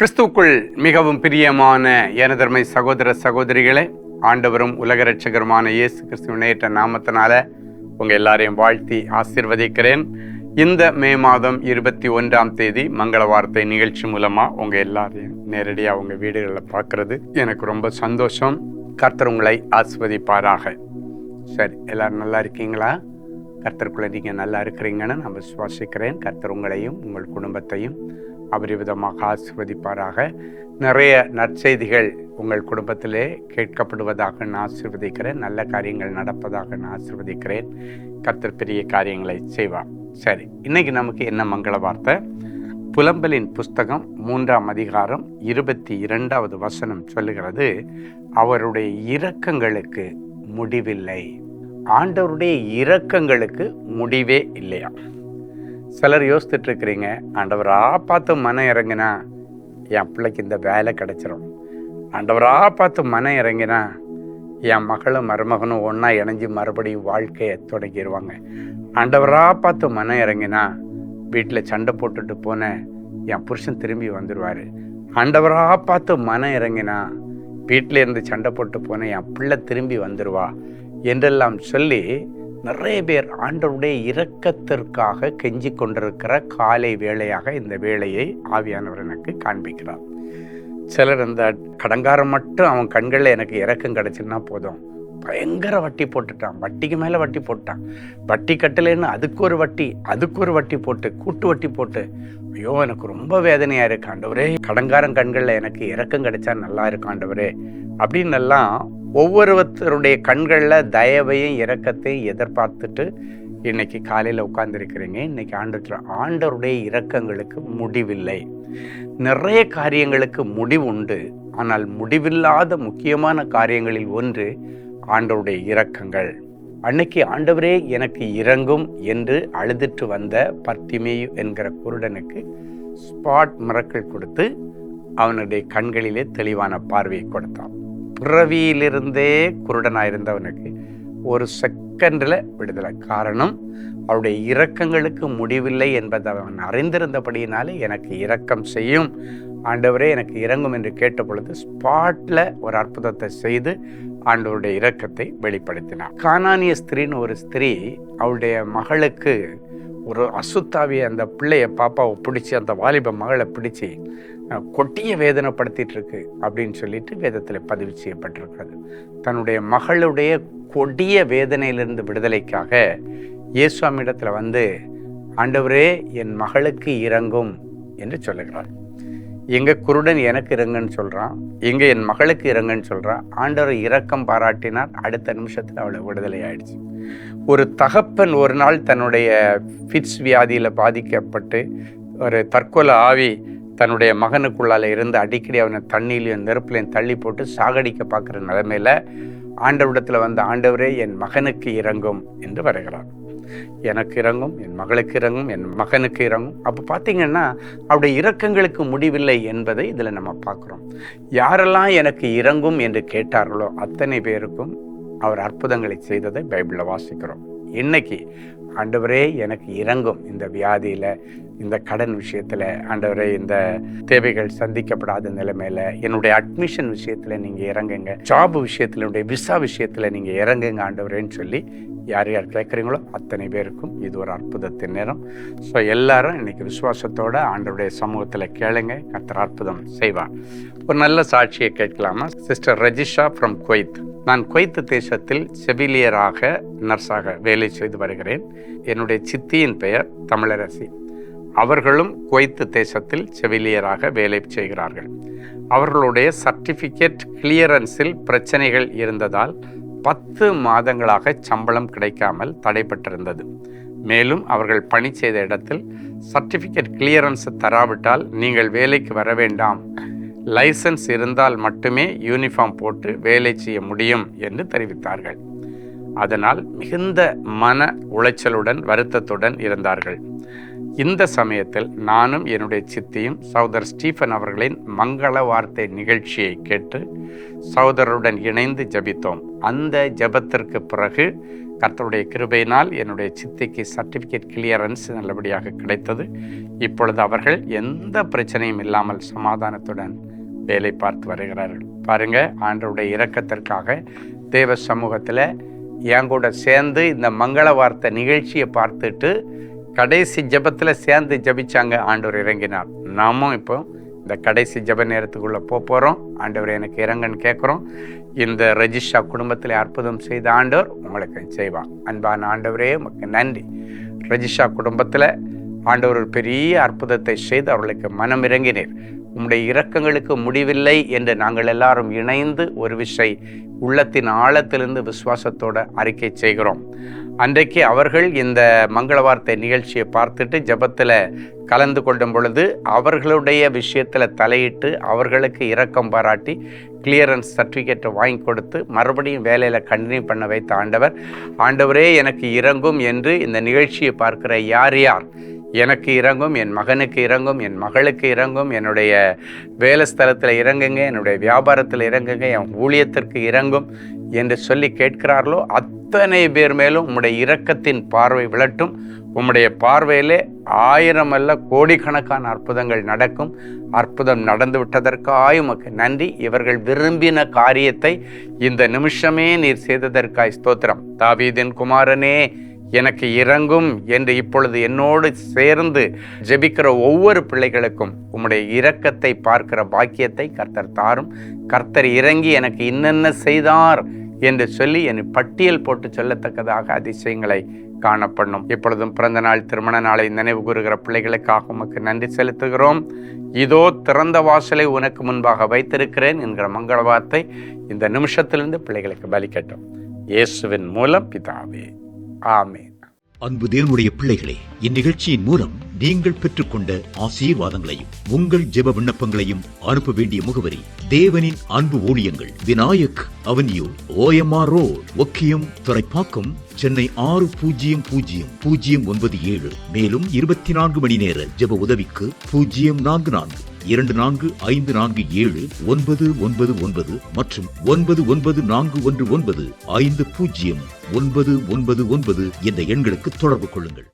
கிறிஸ்துவுக்குள் மிகவும் பிரியமான எனதர்மை சகோதர சகோதரிகளே, ஆண்டவரும் உலக இரட்சகருமான இயேசு கிறிஸ்துவின் நேற்ற நாமத்தினால உங்கள் எல்லாரையும் வாழ்த்தி ஆசீர்வதிக்கிறேன். இந்த மே மாதம் 21ஆம் தேதி மங்கள வார்த்தை நிகழ்ச்சி மூலமாக உங்கள் எல்லாரையும் நேரடியாக உங்கள் வீடுகளில் பார்க்குறது எனக்கு ரொம்ப சந்தோஷம். கர்த்தர் உங்களை ஆசீர்வதிப்பாராக. சரி, எல்லோரும் நல்லா இருக்கீங்களா? கர்த்தருக்குள்ளே நீங்கள் நல்லா இருக்கிறீங்கன்னு நான் விசுவாசிக்கிறேன். கர்த்தர் உங்களையும் உங்கள் குடும்பத்தையும் அபரிவிதமாக ஆசீர்வதிப்பாராக. நிறைய நற்செய்திகள் உங்கள் குடும்பத்திலே கேட்கப்படுவதாக நான் ஆசீர்வதிக்கிறேன். நல்ல காரியங்கள் நடப்பதாக நான் ஆசீர்வதிக்கிறேன். கர்த்தர் பெரிய காரியங்களை செய்வார். சரி, இன்னைக்கு நமக்கு என்ன மங்கள வார்த்தை? புலம்பலின் புஸ்தகம் 3ஆம் அதிகாரம் 22வது வசனம் சொல்லுகிறது, அவருடைய இரக்கங்களுக்கு முடிவில்லை. ஆண்டவருடைய இரக்கங்களுக்கு முடிவே இல்லையா? சிலர் யோசித்துட்டு இருக்கிறீங்க, ஆண்டவராக பார்த்து மனம் இறங்கினா என் பிள்ளைக்கு இந்த வேலை கிடைச்சிரும், ஆண்டவராக பார்த்து மனம் இறங்கினா என் மகளும் மருமகனும் ஒன்றா இணைஞ்சு மறுபடியும் வாழ்க்கையை தொடங்கிடுவாங்க, ஆண்டவராக பார்த்து மனம் இறங்கினா வீட்டில் சண்டை போட்டுட்டு போன என் புருஷன் திரும்பி வந்துடுவார், ஆண்டவராக பார்த்து மனம் இறங்கினா வீட்டில் இருந்து சண்டை போட்டு போன என் பிள்ளை திரும்பி வந்துடுவா என்றெல்லாம் சொல்லி நிறைய பேர் ஆண்டவருடைய இரக்கத்திற்காக கெஞ்சி கொண்டிருக்கிற காலை வேளையாக இந்த வேளையை ஆவியானவர் எனக்கு காண்பிக்கிறார். சிலர் அந்த கடங்காரம் மட்டும் அவன் கண்களில் எனக்கு இரக்கம் கிடைச்சுன்னா போதும், பயங்கர வட்டி போட்டுட்டான், வட்டிக்கு மேலே வட்டி போட்டான், வட்டி கட்டலைன்னு அதுக்கு ஒரு வட்டி போட்டு கூட்டு வட்டி போட்டு, ஐயோ எனக்கு ரொம்ப வேதனையாக இருக்கு ஆண்டவரே, கடங்காரம் கண்களில் எனக்கு இரக்கம் கிடைச்சா நல்லா இருக்கும் ஆண்டவரே அப்படின்னு எல்லாம் ஒவ்வொருத்தருடைய கண்களில் தயவையும் இரக்கத்தையும் எதிர்பார்த்துட்டு இன்னைக்கு காலையில் உட்கார்ந்துருக்கிறீங்க. இன்னைக்கு ஆண்டவருடைய இரக்கங்களுக்கு முடிவில்லை. நிறைய காரியங்களுக்கு முடிவு உண்டு, ஆனால் முடிவில்லாத முக்கியமான காரியங்களில் ஒன்று ஆண்டவருடைய இரக்கங்கள். அன்னைக்கு ஆண்டவரே எனக்கு இரங்கும் என்று அழுதுட்டு வந்த பர்த்திமேயு என்கிற குருடனுக்கு ஸ்பாட் மிரக்கிள் கொடுத்து அவனுடைய கண்களிலே தெளிவான பார்வையை கொடுத்தான். பிறவியிலிருந்தே குருடனாயிருந்தவனுக்கு ஒரு செகண்டில் விடுதலை. காரணம், அவருடைய இரக்கங்களுக்கு முடிவில்லை என்பதை அவன் அறிந்திருந்தபடியினாலே எனக்கு இரக்கம் செய்யும் ஆண்டவரே எனக்கு இறங்கும் என்று கேட்ட பொழுது ஸ்பாட்டில் ஒரு அற்புதத்தை செய்து ஆண்டவருடைய இரக்கத்தை வெளிப்படுத்தினார். கானானிய ஸ்திரீன்னு ஒரு ஸ்திரீ அவளுடைய மகளுக்கு ஒரு அசுத்தாவிய அந்த பிள்ளைய பாப்பாவை பிடிச்சி, அந்த வாலிப மகளை பிடிச்சி கொட்டிய வேதனைப்படுத்திட்டு இருக்கு அப்படின்னு சொல்லிட்டு வேதத்தில் பதிவு செய்யப்பட்டிருக்கிறது. தன்னுடைய மகளுடைய கொடிய வேதனையிலிருந்து விடுதலைக்காக இயேசுவிடத்தில் வந்து ஆண்டவரே என் மகளுக்கு இரங்கும் என்று சொல்லுகிறார். எங்க குருடன் எனக்கு இறங்குன்னு சொல்றான், எங்க என் மகளுக்கு இறங்குன்னு சொல்றான். ஆண்டவர் இரக்கம் பாராட்டினார். அடுத்த நிமிஷத்தில் அவளை விடுதலை ஆயிடுச்சு. ஒரு தகப்பன் ஒரு நாள் தன்னுடைய ஃபிட்ஸ் வியாதியில் பாதிக்கப்பட்டு ஒரு தற்கொலை ஆவி தன்னுடைய மகனுக்குள்ளால இருந்து அடிக்கடி அவனை தண்ணியிலையும் நெருப்புலையும் தள்ளி போட்டு சாகடிக்க பார்க்குற நிலைமையில ஆண்டவரிடத்தில் வந்து ஆண்டவரே என் மகனுக்கு இறங்கும் என்று வருகிறார். எனக்கு இறங்கும், என் மகளுக்கு இறங்கும், என் மகனுக்கு இறங்கும். அப்போ பார்த்தீங்கன்னா அவருடைய இரக்கங்களுக்கு முடிவில்லை என்பதை இதில் நம்ம பார்க்குறோம். யாரெல்லாம் எனக்கு இறங்கும் என்று கேட்டார்களோ அத்தனை பேருக்கும் அவர் அற்புதங்களை செய்ததை பைபிளில் வாசிக்கிறோம். இன்னைக்கு ஆண்டவரே எனக்கு இறங்கும், இந்த வியாதியில், இந்த கடன் விஷயத்தில், ஆண்டவரே இந்த தேவைகள் சந்திக்கப்படாத நிலைமையில், என்னுடைய அட்மிஷன் விஷயத்தில் நீங்கள் இறங்குங்க, ஜாப் விஷயத்தில், என்னுடைய விசா விஷயத்தில் நீங்கள் இறங்குங்க ஆண்டவரேன்னு சொல்லி யார் யார் கேட்குறீங்களோ அத்தனை பேருக்கும் இது ஒரு அற்புதத்தின் நேரம். ஸோ எல்லாரும் இன்னைக்கு விசுவாசத்தோட ஆண்டவருடைய சமூகத்தில் கேளுங்க, கர்த்தர் அற்புதம் செய்வார். ஒரு நல்ல சாட்சியை கேட்கலாமா? Sister Rajisha from Kuwait. நான் குவைத் தேசத்தில் செவிலியராக நர்ஸாக வேலை செய்து வருகிறேன். என்னுடைய சித்தியின் பெயர் தமிழரசி. அவர்களும் குவைத் தேசத்தில் செவிலியராக வேலை செய்கிறார்கள். அவர்களுடைய சர்டிஃபிகேட் கிளியரன்ஸில் பிரச்சனைகள் இருந்ததால் 10 மாதங்களாக சம்பளம் கிடைக்காமல் தடைப்பட்டிருந்தது. மேலும் அவர்கள் பணி செய்த இடத்தில் சர்டிஃபிகேட் கிளியரன்ஸ் தராவிட்டால் நீங்கள் வேலைக்கு வர வேண்டாம், லைசன்ஸ் இருந்தால் மட்டுமே யூனிஃபார்ம் போட்டு வேலை செய்ய முடியும் என்று தெரிவித்தார்கள். அதனால் மிகுந்த மன உளைச்சலுடன் வருத்தத்துடன் இருந்தார்கள். இந்த சமயத்தில் நானும் என்னுடைய சித்தியும் சகோதரர் ஸ்டீஃபன் அவர்களின் மங்கள வார்த்தை நிகழ்ச்சியை கேட்டு சகோதரருடன் இணைந்து ஜெபித்தோம். அந்த ஜெபத்திற்கு பிறகு கர்த்தருடைய கிருபையினால் என்னுடைய சித்திக்கு சர்டிஃபிகேட் கிளியரன்ஸ் நல்லபடியாக கிடைத்தது. இப்பொழுது அவர்கள் எந்த பிரச்சனையும் இல்லாமல் சமாதானத்துடன் வேலை பார்த்து வருகிறார்கள். பாருங்க, ஆண்டவருடைய இரக்கத்திற்காக தேவ சமூகத்தில் என் கூட சேர்ந்து இந்த மங்கள வார்த்தை நிகழ்ச்சியை பார்த்துட்டு கடைசி ஜெபத்தில் சேர்ந்து ஜெபிச்சாங்க. ஆண்டவர் இறங்கினார். நாமும் இப்போ இந்த கடைசி ஜெப நேரத்துக்குள்ளே போகிறோம். ஆண்டவர் எனக்கு இறங்கன்னு கேட்குறோம். இந்த ரஜிஷா குடும்பத்தில் அற்புதம் செய்த ஆண்டவர் உங்களுக்கு செய்வான். அன்பான ஆண்டவரே, உமக்கு நன்றி. ரஜிஷா குடும்பத்தில் ஆண்டவர் ஒரு பெரிய அற்புதத்தை செய்து அவர்களுக்கு மனம் இறங்கினீர். உம்முடைய இரக்கங்களுக்கு முடிவில்லை என்று நாங்கள் எல்லாரும் இணைந்து ஒரு விஷய உள்ளத்தின் ஆழத்திலிருந்து விசுவாசத்தோடு அறிக்கை செய்கிறோம். அன்றைக்கு அவர்கள் இந்த மங்கள வார்த்தை நிகழ்ச்சியை பார்த்துட்டு ஜெபத்தில் கலந்து கொள்ளும் பொழுது அவர்களுடைய விஷயத்தில் தலையிட்டு அவர்களுக்கு இரக்கம் பாராட்டி கிளியரன்ஸ் சர்டிஃபிகேட்டை வாங்கி கொடுத்து மறுபடியும் வேலையில் கண்டினியூ பண்ண வைத்த ஆண்டவர், ஆண்டவரே எனக்கு இறங்கும் என்று இந்த நிகழ்ச்சியை பார்க்கிற யார் யார் எனக்கு இறங்கும், என் மகனுக்கு இறங்கும், என் மகளுக்கு இறங்கும், என்னுடைய வேலை ஸ்தலத்தில் இறங்குங்க, என்னுடைய வியாபாரத்தில் இறங்குங்க, என் ஊழியத்திற்கு இறங்கும் என்று சொல்லி கேட்கிறார்களோ அத்தனை பேர் மேலும் உம்முடைய இரக்கத்தின் பார்வை விழட்டும். உம்முடைய பார்வையிலே 1000 அல்ல கோடிக்கணக்கான அற்புதங்கள் நடக்கும். அற்புதம் நடந்து விட்டதற்காய் உமக்கு நன்றி. இவர்கள் விரும்பின காரியத்தை இந்த நிமிஷமே நீர் செய்ததற்காய் ஸ்தோத்திரம். தாவீதின் குமாரனே எனக்கு இறங்கும் என்று இப்பொழுது என்னோடு சேர்ந்து ஜெபிக்கிற ஒவ்வொரு பிள்ளைகளுக்கும் உம்முடைய இரக்கத்தை பார்க்கிற பாக்கியத்தை கர்த்தர் தாரும். கர்த்தர் இறங்கி எனக்கு இன்னென்ன செய்தார் என்று சொல்லி என்னை பட்டியல் போட்டு சொல்லத்தக்கதாக அதிசயங்களை காணப்படணும். இப்பொழுதும் பிறந்த நாள், திருமண நாளை நினைவு கூறுகிற பிள்ளைகளுக்காக உமக்கு நன்றி செலுத்துகிறோம். இதோ திறந்த வாசலை உனக்கு முன்பாக வைத்திருக்கிறேன் என்கிற மங்கள வார்த்தை இந்த நிமிஷத்திலிருந்து பிள்ளைகளுக்கு பலிக்கட்டும். இயேசுவின் மூலம் பிதாவே, ஆமென். அன்பு தேவனுடைய பிள்ளைகளே, இந்நிகழ்ச்சியின் மூலம் நீங்கள் பெற்றுக்கொண்ட ஆசீர்வாதங்களையும் உங்கள் ஜெப விண்ணப்பங்களையும் அனுப்ப வேண்டிய முகவரி: தேவனின் அன்பு ஊழியங்கள், Vinayak avenue, OMR road, Okkiyam, Thoraipakkam, Chennai 600097. மேலும் 24 மணி நேர ஜெப உதவிக்கு 044-24547-999 மற்றும் 9941150999 என்ற எண்களுக்கு தொடர்பு கொள்ளுங்கள்.